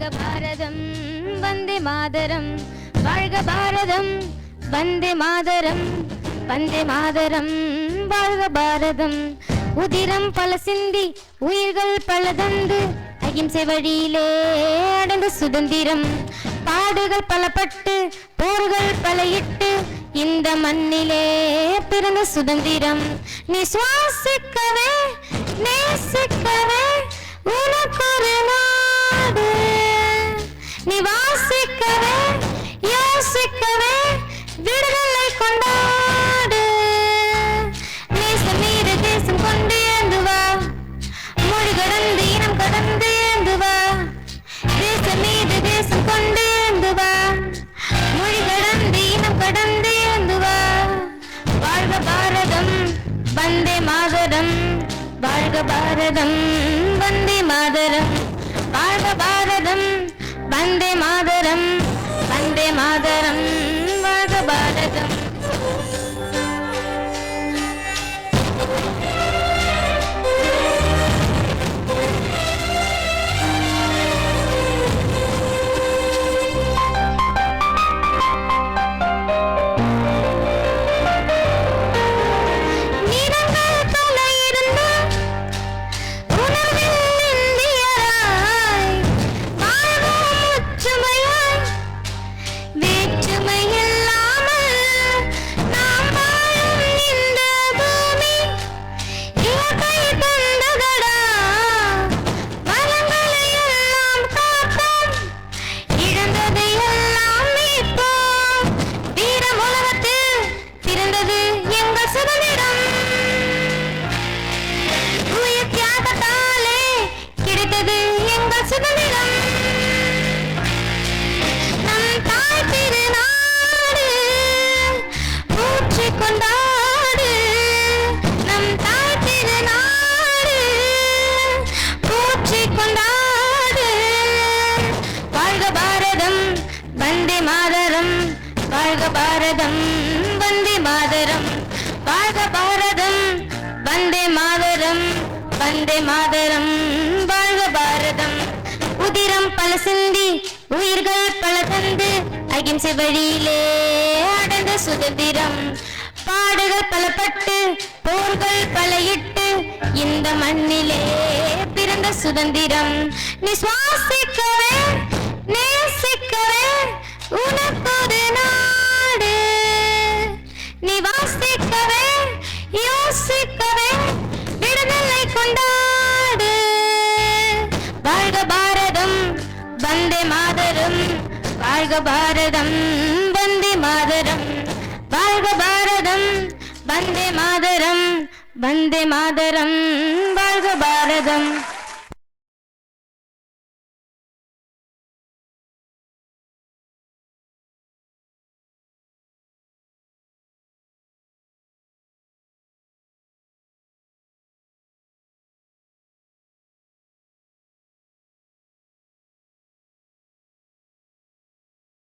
வாழ்க பாரதம் வந்தே மாதரம், வாழ்க பாரதம் வந்தே மாதரம், வந்தே மாதரம் வாழ்க பாரதம். உதிரம் பல சிந்தி உயிர்கள் பல தந்து அகிம்சை வழியிலே அடைந்த சுதந்திரம். பாடுகள் பல பட்டு போர்கள் பல இட்டு இந்த மண்ணிலே பிறந்த சுதந்திரம். நீ சுவாசிக்கவே நேசிக்கவே உனக்கொரு நாடு, நீ வாசிக்கவே யோசிக்கவே விடுதலை கொண்டாடு. நேசம் மீது தேசம் கொண்டு ஏந்து வா, மொழி கடந்து இனம் கடந்து ஏந்து வா. தேசம் மீது தேசம் கொண்டு ஏந்து வா, மொழி கடந்து இனம் கடந்து ஏந்து வா. வாழ்க பாரதம் வந்தே மாதரம், வாழ்க பாரதம் வந்தே மாதரம், வாழ்க பாரதம் வந்தே மாதரம், வந்தே மாதரம் வாழ்க பாரதம். வாழ்க பாரதம் வந்தே மாதரம், வாழ்க பாரதம் வந்தே மாதரம், வந்தே மாதரம் வாழ்க பாரதம். உதிரம் பல சிந்தி உயிர்கள் பல தந்து அகிம்சை வழியிலே அடைந்த சுதந்திரம். பாடுகள் பல பட்டு போர்கள் பல இட்டு இந்த மண்ணிலே பிறந்த சுதந்திரம். நீ சுவாசிக்கவே நேசிக்கவே உனக்கொரு நாடு, நீ வாசிக்கவே யோசிக்கவே விடுதலை கொண்டாடு. வாழ்க பாரதம் வந்தே மாதரம், வாழ்க பாரதம் வந்தே மாதரம், வாழ்க பாரதம் வந்தே மாதரம், வந்தே மாதரம் வாழ்க பாரதம்.